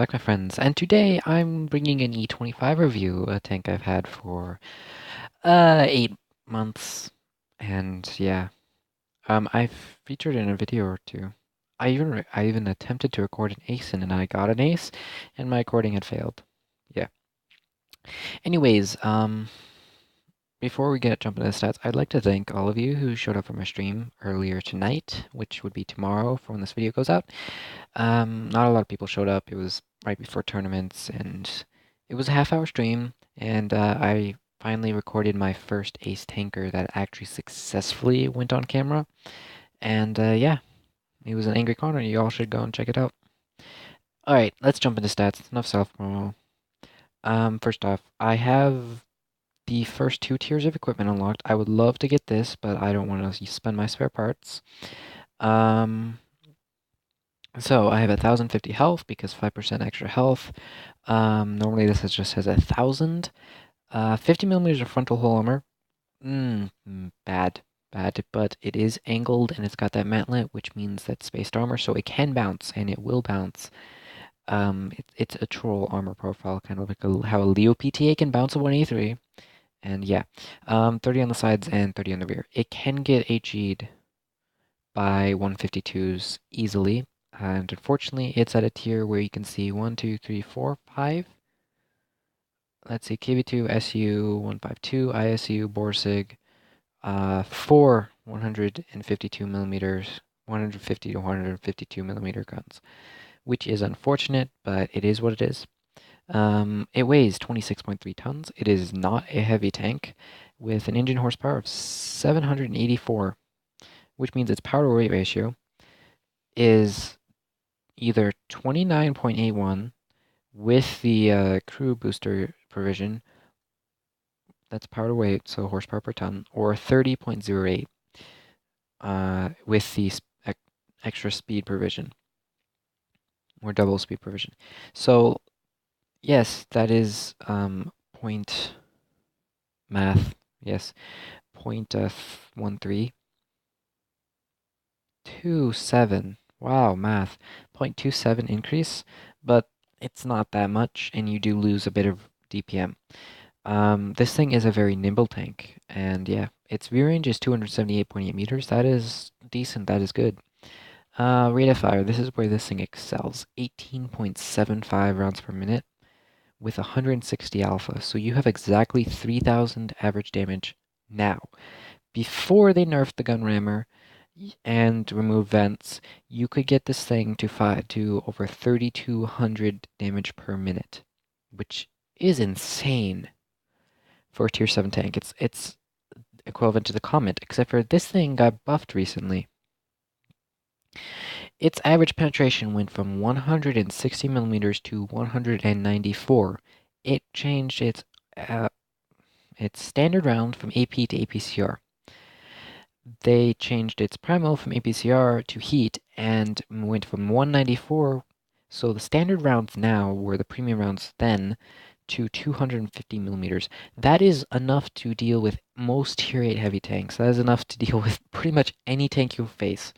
back, my friends, and today I'm bringing an E25 review, a tank I've had for 8 months, and yeah, I've featured in a video or two. I even attempted to record an ace in, and I got an ace, and my recording had failed. Yeah. Anyways, before we jump into the stats, I'd like to thank all of you who showed up for my stream earlier tonight, which would be tomorrow for when this video goes out. Not a lot of people showed up. It was right before tournaments, and it was a half-hour stream, and I finally recorded my first ace tanker that actually successfully went on camera. And yeah, it was an angry corner. You all should go and check it out. All right, let's jump into stats. Enough self-promo. First off, I have the first 2 tiers of equipment unlocked. I would love to get this, but I don't want to spend my spare parts. So I have 1,050 health because 5% extra health. Normally this just has 1,000. 50 millimeters of frontal hull armor. Bad, but it is angled and it's got that mantlet, which means that's spaced armor, so it can bounce and it will bounce. It's a troll armor profile, kind of like how a Leo PTA can bounce a 183. And yeah, 30 on the sides and 30 on the rear. It can get HE'd by 152s easily. And unfortunately, it's at a tier where you can see 1, 2, 3, 4, 5. Let's see, KV2, SU, 152, ISU, Borsig, 4 152 millimeters, 150 to 152 millimeter guns, which is unfortunate, but it is what it is. It weighs 26.3 tons. It is not a heavy tank with an engine horsepower of 784, which means its power to weight ratio is either 29.81 with the crew booster provision, that's power to weight, so horsepower per ton, or 30.08 with the extra speed provision, or double speed provision. So, yes, that is point math, yes, point 1327. Wow, math. 0.27 increase, but it's not that much, and you do lose a bit of DPM. This thing is a very nimble tank, and yeah, its view range is 278.8 meters. That is decent, that is good. Rate of fire, this is where this thing excels. 18.75 rounds per minute with 160 alpha, so you have exactly 3,000 average damage now. Before they nerfed the gun rammer and removed vents, you could get this thing to over 3,200 damage per minute, which is insane for a tier 7 tank. It's equivalent to the Comet, except for this thing got buffed recently. Its average penetration went from 160 millimeters to 194. It changed its standard round from AP to APCR. They changed its primal from APCR to heat and went from 194. So the standard rounds now were the premium rounds then to 250 millimeters. That is enough to deal with most tier 8 heavy tanks. That is enough to deal with pretty much any tank you'll face.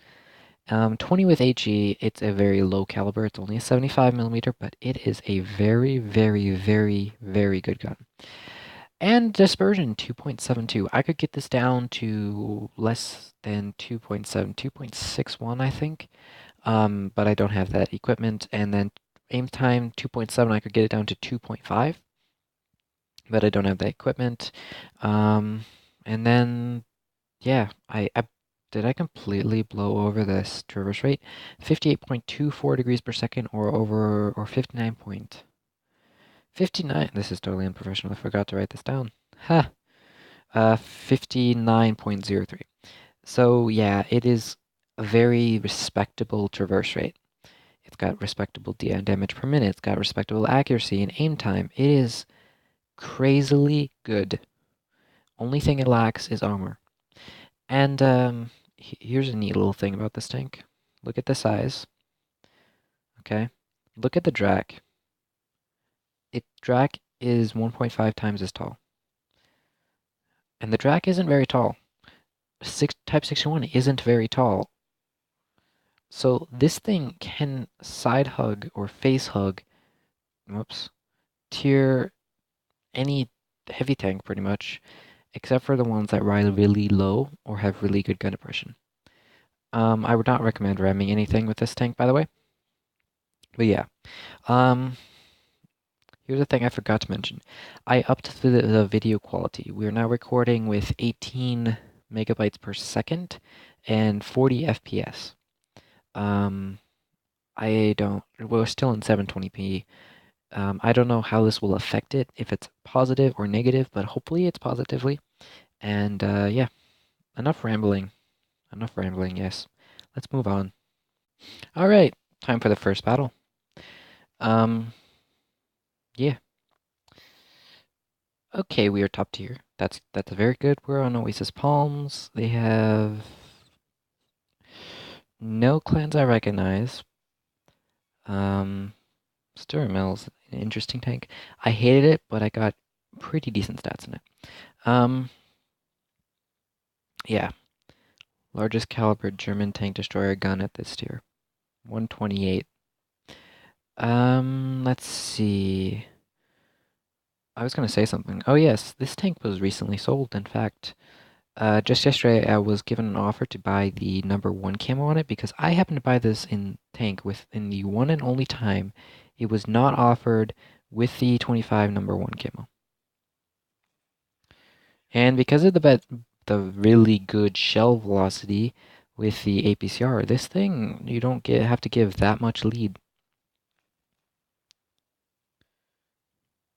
20 with HE, it's a very low caliber. It's only a 75 millimeter, but it is a very, very, very, very good gun. And dispersion, 2.72. I could get this down to less than 2.7, 2.61, I think. But I don't have that equipment. And then aim time, 2.7, I could get it down to 2.5. But I don't have that equipment. And then, yeah, did I completely blow over this traverse rate? 58.24 degrees per second or 59. This is totally unprofessional. I forgot to write this down. Ha! 59.03. So yeah, it is a very respectable traverse rate. It's got respectable damage per minute. It's got respectable accuracy and aim time. It is crazily good. Only thing it lacks is armor. And here's a neat little thing about this tank. Look at the size. Okay. Look at the drag. Drag is 1.5 times as tall. And the drag isn't very tall. Type 61 isn't very tall. So this thing can side hug or face hug whoops, tier any heavy tank pretty much, except for the ones that ride really low or have really good gun depression. I would not recommend ramming anything with this tank, by the way. But yeah, um, here's the thing I forgot to mention. I upped the video quality. We are now recording with 18 megabytes per second and 40 FPS. Um, we're still in 720p. I don't know how this will affect it, if it's positive or negative, but hopefully it's positively. And yeah, enough rambling. Enough rambling, yes. Let's move on. All right, time for the first battle. Um, yeah. Okay, we are top tier. That's very good. We're on Oasis Palms. They have no clans I recognize. Um, Stir Mill's an interesting tank. I hated it, but I got pretty decent stats in it. Um, yeah. Largest caliber German tank destroyer gun at this tier. 128. Let's see. I was gonna say something. Oh yes, this tank was recently sold. In fact, just yesterday I was given an offer to buy the #1 camo on it because I happened to buy this in tank in the one and only time it was not offered with the 25 #1 camo. And because of the really good shell velocity with the APCR, this thing you don't have to give that much lead.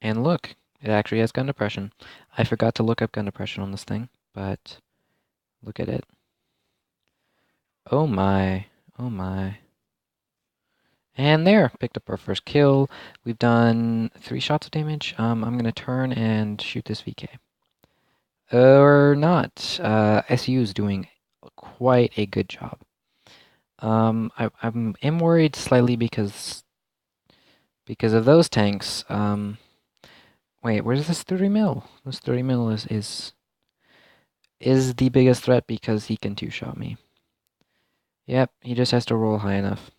And look, it actually has gun depression. I forgot to look up gun depression on this thing, but look at it. Oh my, oh my. And there, picked up our first kill. We've done 3 shots of damage. I'm gonna turn and shoot this VK. Or not. SU's doing quite a good job. I'm worried slightly because of those tanks. Wait, where's this 30 mil? This 30 mil is the biggest threat because he can two-shot me. Yep, he just has to roll high enough.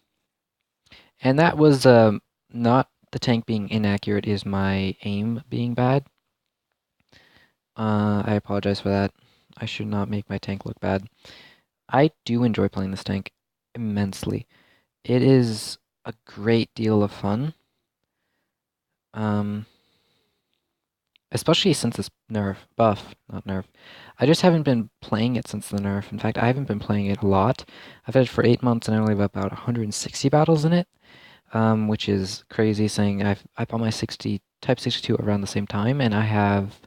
And that was not the tank being inaccurate, is my aim being bad. I apologize for that. I should not make my tank look bad. I do enjoy playing this tank immensely. It is a great deal of fun. Especially since this buff, not nerf. I just haven't been playing it since the nerf. In fact, I haven't been playing it a lot. I've had it for 8 months and I only have about 160 battles in it, which is crazy saying I bought my Type 62 around the same time and I have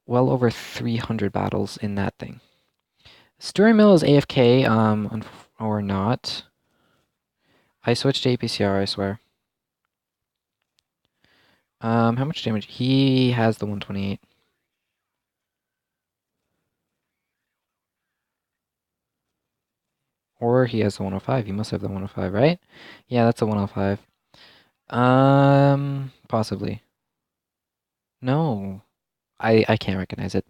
well over 300 battles in that thing. Story Mill is AFK, or not. I switched to APCR, I swear. How much damage? He has the 128. Or he has the 105. He must have the 105, right? Yeah, that's a 105. Possibly. No. I can't recognize it.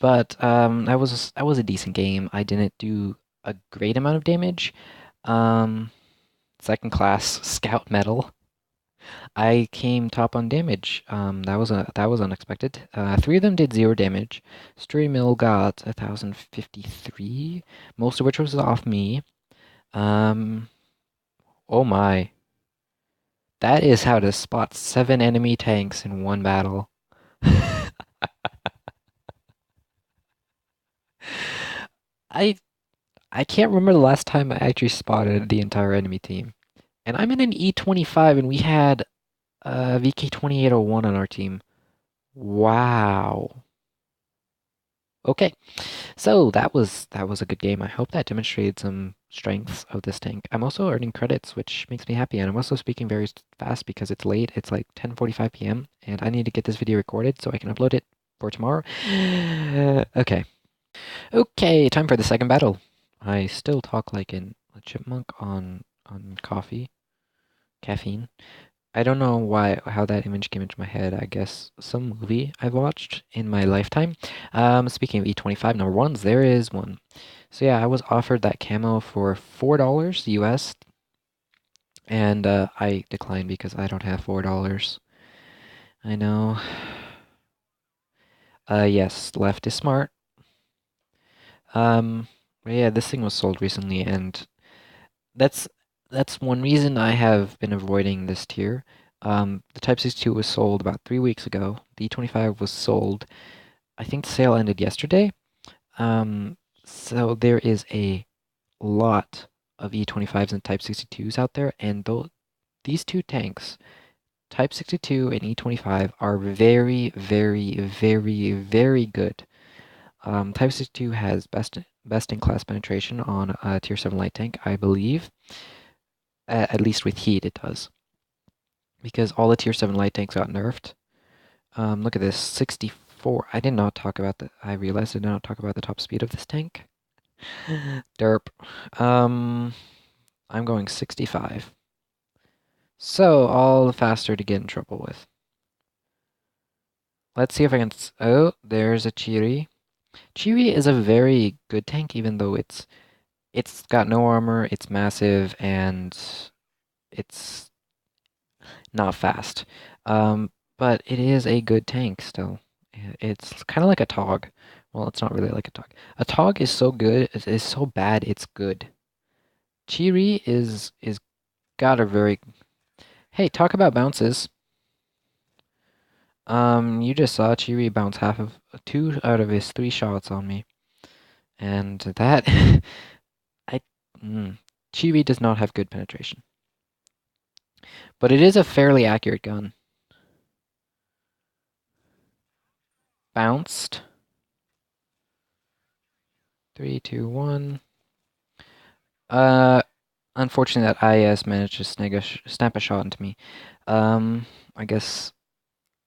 But that was a decent game. I didn't do a great amount of damage. Um, Second class scout medal. I came top on damage. That was unexpected. 3 of them did 0 damage. Stray Mill got 1,053, most of which was off me. Um, oh my. That is how to spot 7 enemy tanks in one battle. I I can't remember the last time I actually spotted the entire enemy team. And I'm in an E25 and we had VK2801 on our team. Wow. Okay. So that was a good game. I hope that demonstrated some strengths of this tank. I'm also earning credits, which makes me happy, and I'm also speaking very fast because it's late. It's like 10:45 p.m. and I need to get this video recorded so I can upload it for tomorrow. Okay. Okay, time for the second battle. I still talk like a chipmunk on caffeine. I don't know how that image came into my head. I guess some movie I've watched in my lifetime. Speaking of E25 #1s, there is one. So yeah, I was offered that camo for $4 US. And I declined because I don't have $4. I know. Yes, left is smart. Um, but yeah, this thing was sold recently, and that's that's one reason I have been avoiding this tier. The Type 62 was sold about 3 weeks ago. The E25 was sold. I think the sale ended yesterday. Um, so there is a lot of E25s and Type 62s out there, and these two tanks, Type 62 and E25, are very, very, very, very good. Type 62 has best in class penetration on a tier 7 light tank, I believe. At least with heat, it does. Because all the tier 7 light tanks got nerfed. Look at this, 64. I did not talk about the. I realized I did not talk about the top speed of this tank. Derp. I'm going 65. So, all the faster to get in trouble with. Let's see if I can. Oh, there's a Chiri. Chiri is a very good tank, even though it's got no armor, it's massive, and it's not fast. But it is a good tank still. It's kind of like a Tog. Well, it's not really like a Tog. A Tog is so good, is so bad, it's good. Chiri is got a very. Hey, talk about bounces. You just saw Chiri bounce half of 2 out of his 3 shots on me, and that I Chiri does not have good penetration, but it is a fairly accurate gun. Bounced. 3, 2, 1. Uh, Unfortunately, that IS managed to snap a shot into me. I guess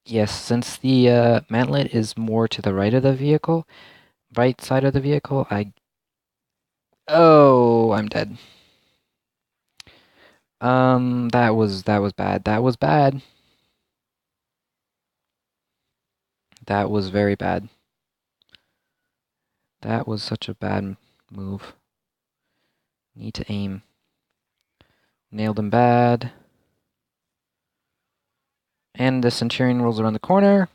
yes, since the mantlet is more to the right of the vehicle, right side of the vehicle, oh, I'm dead. That was bad. That was bad. That was very bad. That was such a bad move. Need to aim. Nailed him bad. And the Centurion rolls around the corner.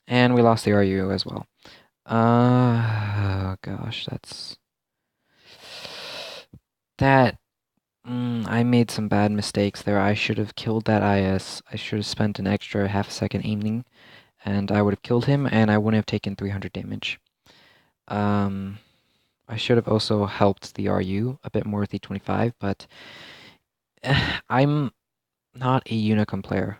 And we lost the RU as well. Gosh, that. I made some bad mistakes there. I should have killed that IS. I should have spent an extra half a second aiming, and I would have killed him, and I wouldn't have taken 300 damage. Um, I should have also helped the RU a bit more with E25, but I'm not a Unicum player.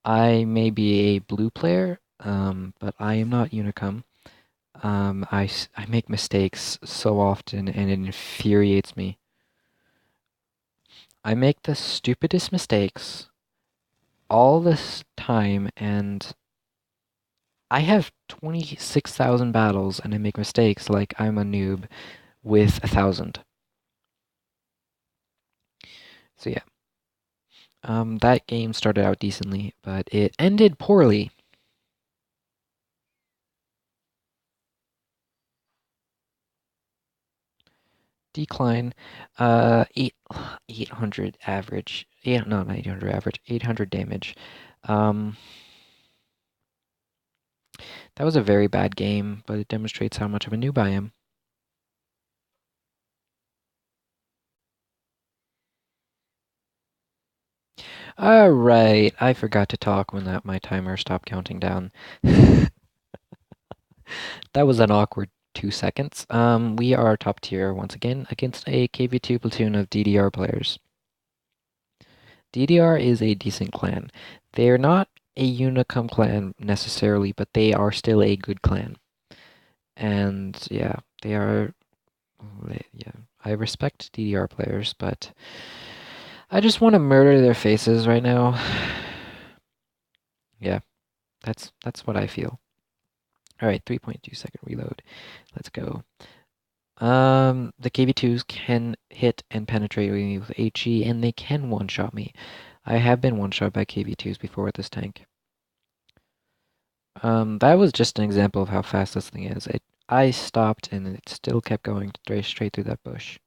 I may be a blue player, but I am not Unicum. I make mistakes so often, and it infuriates me. I make the stupidest mistakes all this time, and I have 26,000 battles, and I make mistakes like I'm a noob with 1,000. So yeah, that game started out decently, but it ended poorly. Decline, 800 average, no, not 800 average, 800 damage. Um, that was a very bad game, but it demonstrates how much of a noob I am. All right, I forgot to talk when my timer stopped counting down. That was an awkward 2 seconds. We are top tier once again against a KV2 platoon of DDR players. DDR is a decent clan. They're not a Unicum clan necessarily, but they are still a good clan. And yeah, they are. Yeah, I respect DDR players, but I just want to murder their faces right now. Yeah, that's what I feel. All right, 3.2-second reload. Let's go. The KV2s can hit and penetrate me with HE, and they can one-shot me. I have been one-shot by KV2s before with this tank. That was just an example of how fast this thing is. I stopped, and it still kept going straight through that bush.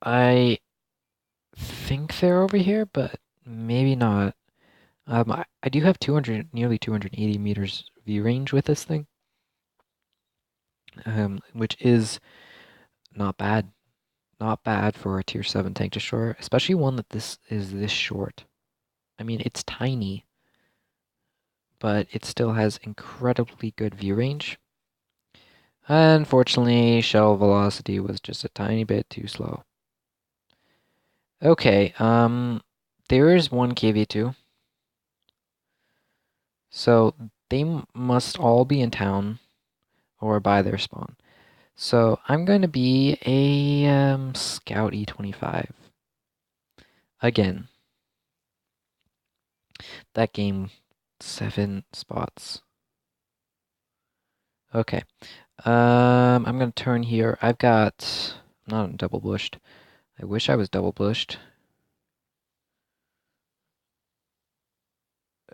I think they're over here, but maybe not. I do have 200, nearly 280 meters view range with this thing, which is not bad. Not bad for a tier 7 tank destroyer, especially one that this is this short. I mean, it's tiny, but it still has incredibly good view range. Unfortunately, shell velocity was just a tiny bit too slow. Okay, there is one KV2. So they must all be in town or by their spawn. So I'm going to be a Scout E25. Again, that game, 7 spots. Okay. I'm going to turn here. I've got... I'm not double bushed. I wish I was double bushed.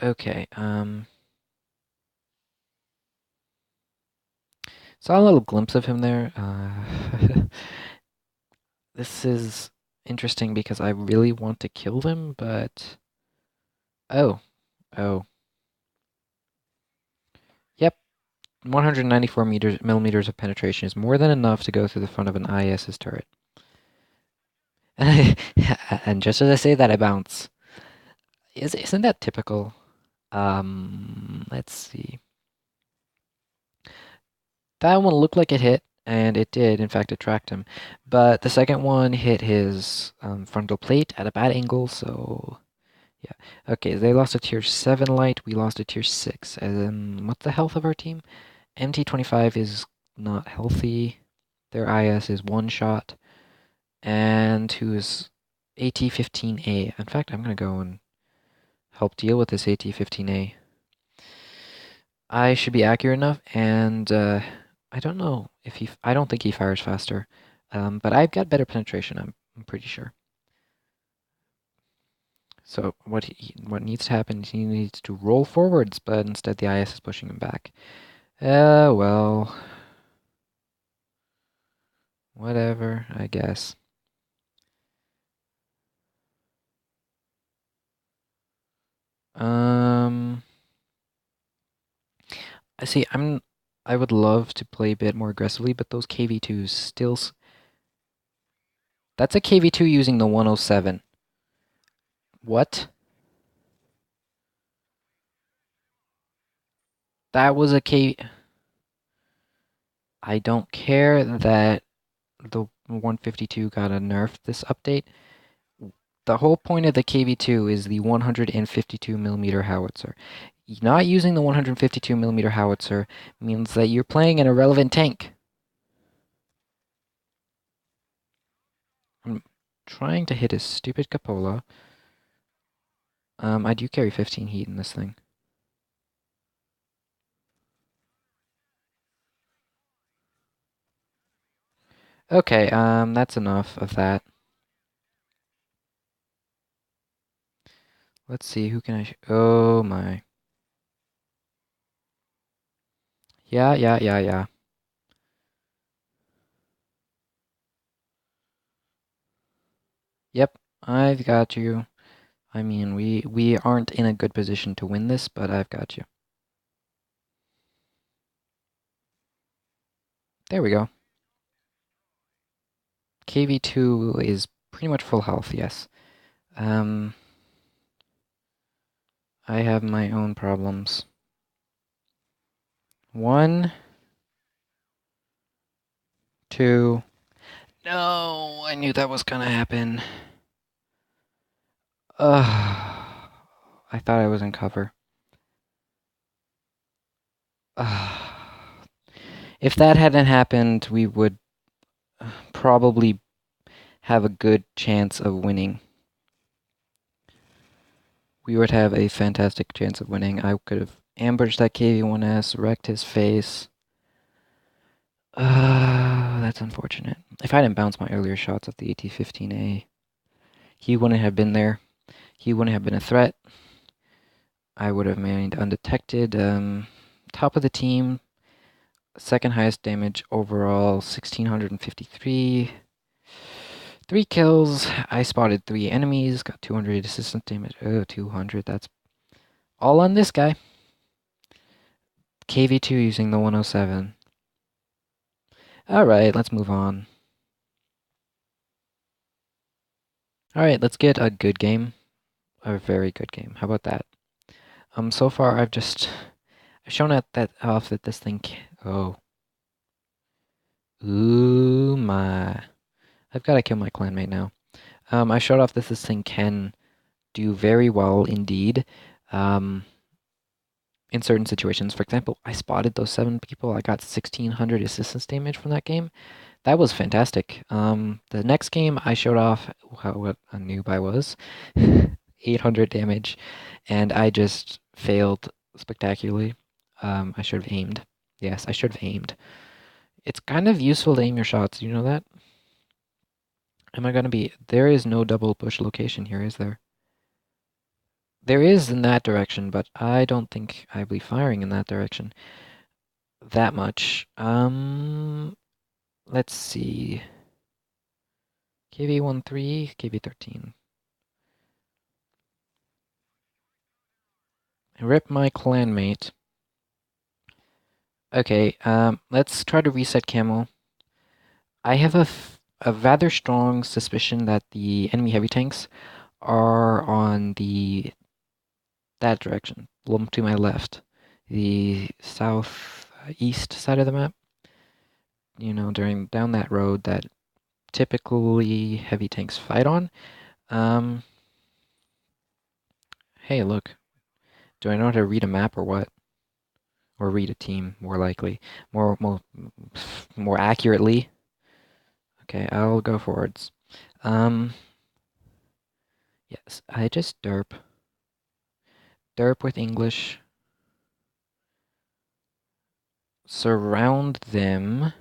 Okay, saw a little glimpse of him there. This is interesting because I really want to kill them, but... Oh. Oh. Yep. 194 millimeters of penetration is more than enough to go through the front of an IS's turret. And just as I say that, I bounce. Isn't that typical? Let's see. That one looked like it hit, and it did. In fact, it tracked him. But the second one hit his frontal plate at a bad angle, so yeah. Okay, they lost a tier 7 light. We lost a tier 6. And what's the health of our team? MT25 is not healthy. Their IS is one shot. And who's AT-15A? In fact, I'm going to go and help deal with this AT-15A. I should be accurate enough, and I don't know if he... I don't think he fires faster. But I've got better penetration, I'm pretty sure. So what needs to happen is he needs to roll forwards, but instead the IS is pushing him back. Well... Whatever, I guess. I see, I would love to play a bit more aggressively, but those KV2s still... That's a KV2 using the 107. What? That was a K... I don't care that the 152 got a nerf this update. The whole point of the KV2 is the 152 millimeter howitzer. Not using the 152 millimeter howitzer means that you're playing an irrelevant tank. I'm trying to hit his stupid cupola. I do carry 15 heat in this thing. Okay, that's enough of that. Let's see, who can I... Oh my. Yeah. Yep, I've got you. I mean, we aren't in a good position to win this, but I've got you. There we go. KV2 is pretty much full health, yes. I have my own problems. 1, 2... No, I knew that was gonna happen. I thought I was in cover. If that hadn't happened, we would probably have a good chance of winning. We would have a fantastic chance of winning. I could have ambushed that KV-1S, wrecked his face. That's unfortunate. If I hadn't bounced my earlier shots at the AT-15A, he wouldn't have been there. He wouldn't have been a threat. I would have remained undetected. Top of the team, second highest damage overall, 1653. 3 kills. I spotted 3 enemies. Got 200 assistant damage. Oh, 200. That's all on this guy. KV2 using the 107. Alright, let's move on. Alright, let's get a good game. A very good game. How about that? So far I've shown off that this thing oh. Ooh my. I've gotta kill my clanmate now. I showed off that this thing can do very well indeed. In certain situations. For example, I spotted those 7 people. I got 1600 assistance damage from that game. That was fantastic. The next game I showed off what a noob I was. 800 damage, and I just failed spectacularly. I should have aimed. Yes, I should have aimed. It's kind of useful to aim your shots. You know that? Am I gonna be... There is no double push location here, is there? There is in that direction, but I don't think I'll be firing in that direction that much. Let's see. KV13, KV13. Rip my clanmate. Okay, let's try to reset camo. I have a rather strong suspicion that the enemy heavy tanks are on that direction, to my left, the southeast side of the map. You know, down that road that typically heavy tanks fight on. Hey, look. Do I know how to read a map or what? Or read a team, more likely. More accurately. Okay, I'll go forwards. Yes, I just derp. Derp with English. Surround them.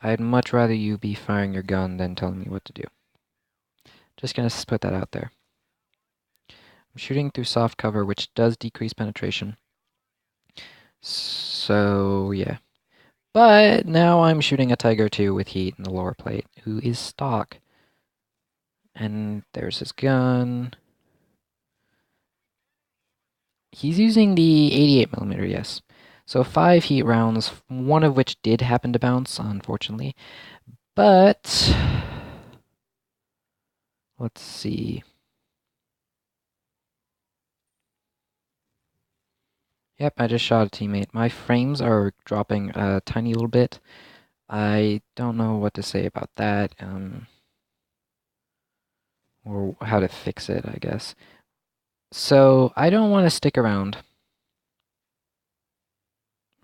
I'd much rather you be firing your gun than telling me what to do. Just gonna put that out there. I'm shooting through soft cover, which does decrease penetration. So, yeah. But now I'm shooting a Tiger 2 with heat in the lower plate, who is stock. And there's his gun. He's using the 88mm, yes. So 5 heat rounds, one of which did happen to bounce, unfortunately. But let's see. Yep, I just shot a teammate. My frames are dropping a tiny little bit. I don't know what to say about that, or how to fix it, I guess. So, I don't want to stick around.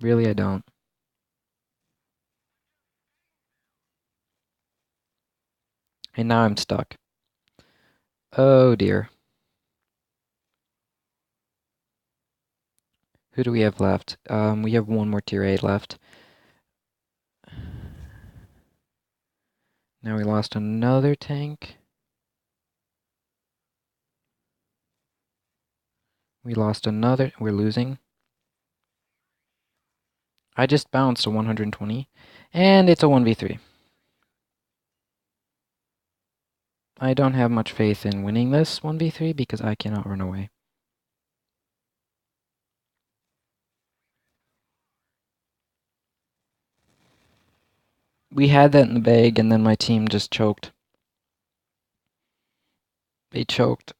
Really, I don't. And now I'm stuck. Oh dear. Who do we have left? We have one more tier 8 left. Now we lost another tank. We lost another. We're losing. I just bounced a 120. And it's a 1v3. I don't have much faith in winning this 1v3 because I cannot run away. We had that in the bag, and then my team just choked. They choked.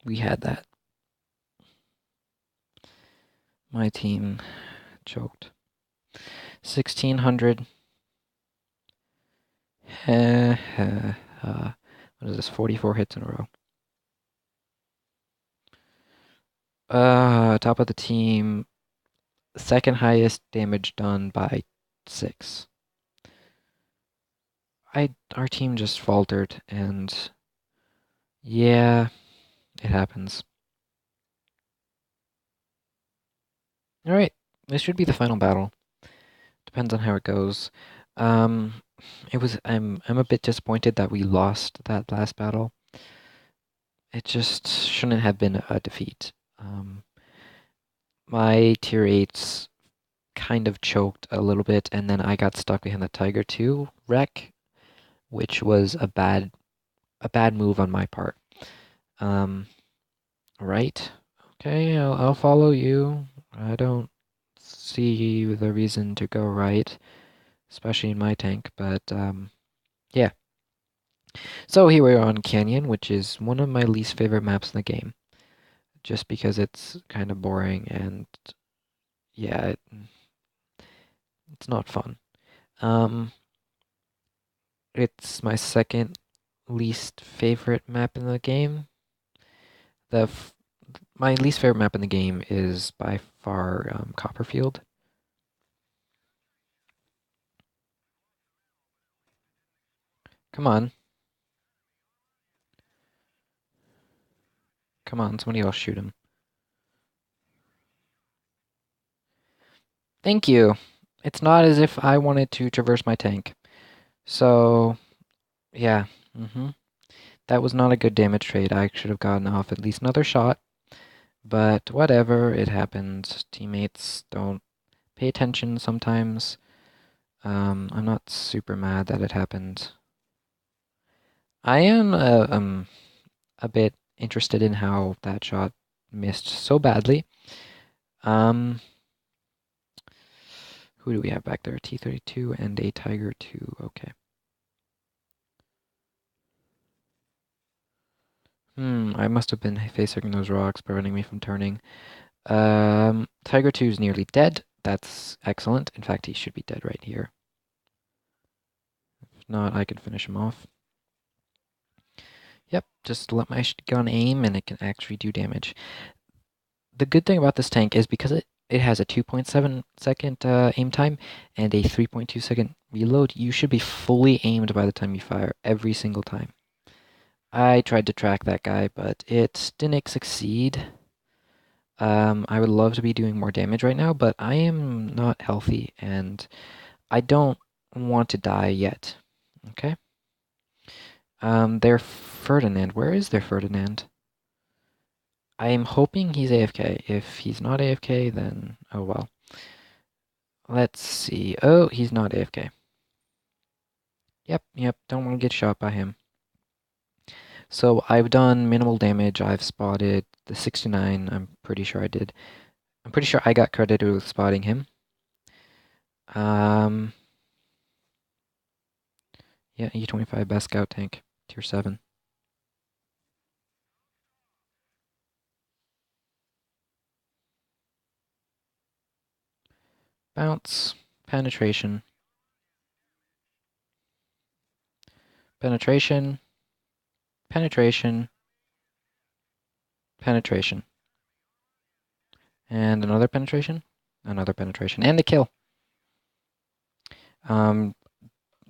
We had that. My team choked. 1600. What is this? 44 hits in a row. Top of the team. Second highest damage done by 6. Our team just faltered, and yeah, it happens. Alright, this should be the final battle. Depends on how it goes. I'm a bit disappointed that we lost that last battle. It just shouldn't have been a defeat. My tier 8s kind of choked a little bit, and then I got stuck behind the Tiger 2 wreck, which was a bad move on my part. Right? Okay, I'll follow you. I don't see the reason to go right, especially in my tank, but yeah. So here we are on Canyon, which is one of my least favorite maps in the game, just because it's kind of boring and yeah, it's not fun. Um, it's my second least favorite map in the game. My least favorite map in the game is by far Copperfield. Come on. Come on, somebody else shoot him. Thank you. It's not as if I wanted to traverse my tank. So, yeah. That was not a good damage trade. I should have gotten off at least another shot. But whatever, it happens. Teammates don't pay attention sometimes. I'm not super mad that it happened. I am a bit interested in how that shot missed so badly. Um, who do we have back there? T-32 and a Tiger 2. Okay. I must have been facing those rocks, preventing me from turning. Tiger 2 is nearly dead. That's excellent. In fact, he should be dead right here. If not, I can finish him off. Yep, just let my gun aim and it can actually do damage. The good thing about this tank is because it has a 2.7 second aim time and a 3.2 second reload, you should be fully aimed by the time you fire every single time. I tried to track that guy, but it didn't succeed. I would love to be doing more damage right now, but I am not healthy and I don't want to die yet. Okay? Their Ferdinand. Where is their Ferdinand? I am hoping he's AFK. If he's not AFK, then oh well. Let's see. Oh, he's not AFK. Yep, don't want to get shot by him. So I've done minimal damage. I've spotted the 69. I'm pretty sure I did. I'm pretty sure I got credited with spotting him. Yeah, E25 best scout tank, tier 7. Bounce, penetration, penetration, penetration, penetration. And another penetration, and a kill.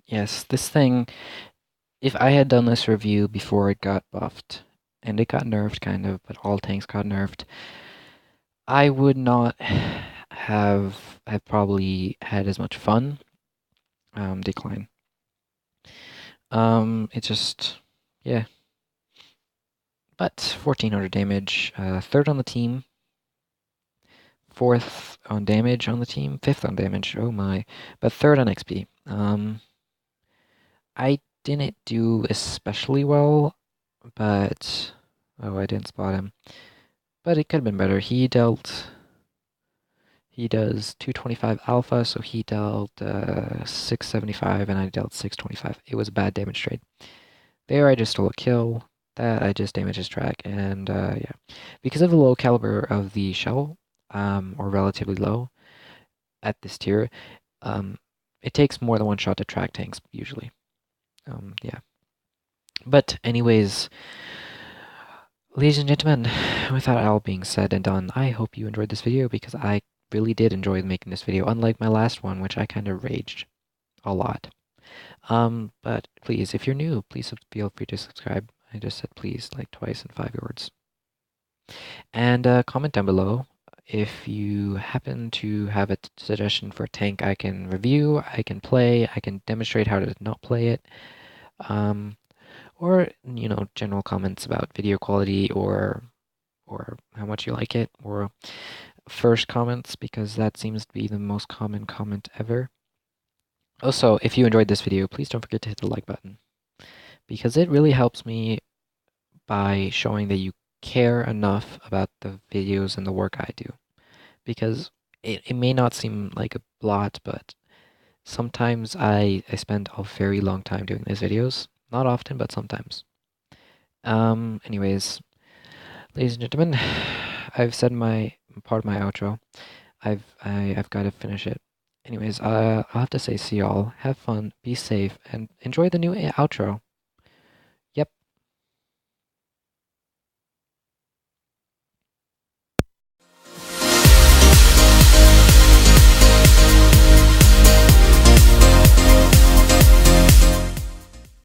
Yes, this thing, if I had done this review before it got buffed, and it got nerfed kind of, but all tanks got nerfed, I would not have probably had as much fun. Decline. It just, yeah. But 1400 damage, third on the team, fourth on damage on the team, fifth on damage, oh my, but third on XP. I didn't do especially well, but oh, I didn't spot him. But it could have been better. He does 225 alpha, so he dealt 675 and I dealt 625. It was a bad damage trade. There I just stole a kill. That I just damaged his track, and yeah. Because of the low caliber of the shell, or relatively low at this tier, it takes more than one shot to track tanks usually. Yeah. But anyways, ladies and gentlemen, with that all being said and done, I hope you enjoyed this video because I really did enjoy making this video, unlike my last one, which I kind of raged a lot. But please, if you're new, please feel free to subscribe. I just said please like twice in 5 words. And comment down below if you happen to have a suggestion for a tank I can review, I can play, I can demonstrate how to not play it. Or, you know, general comments about video quality or how much you like it, or first comments because that seems to be the most common comment ever. Also, if you enjoyed this video, please don't forget to hit the like button because it really helps me by showing that you care enough about the videos and the work I do. Because it may not seem like a lot, but sometimes I spend a very long time doing these videos. Not often, but sometimes. Anyways, ladies and gentlemen, I've said my part of my outro. I've got to finish it. Anyways, I'll have to say see y'all. Have fun, be safe, and enjoy the new outro.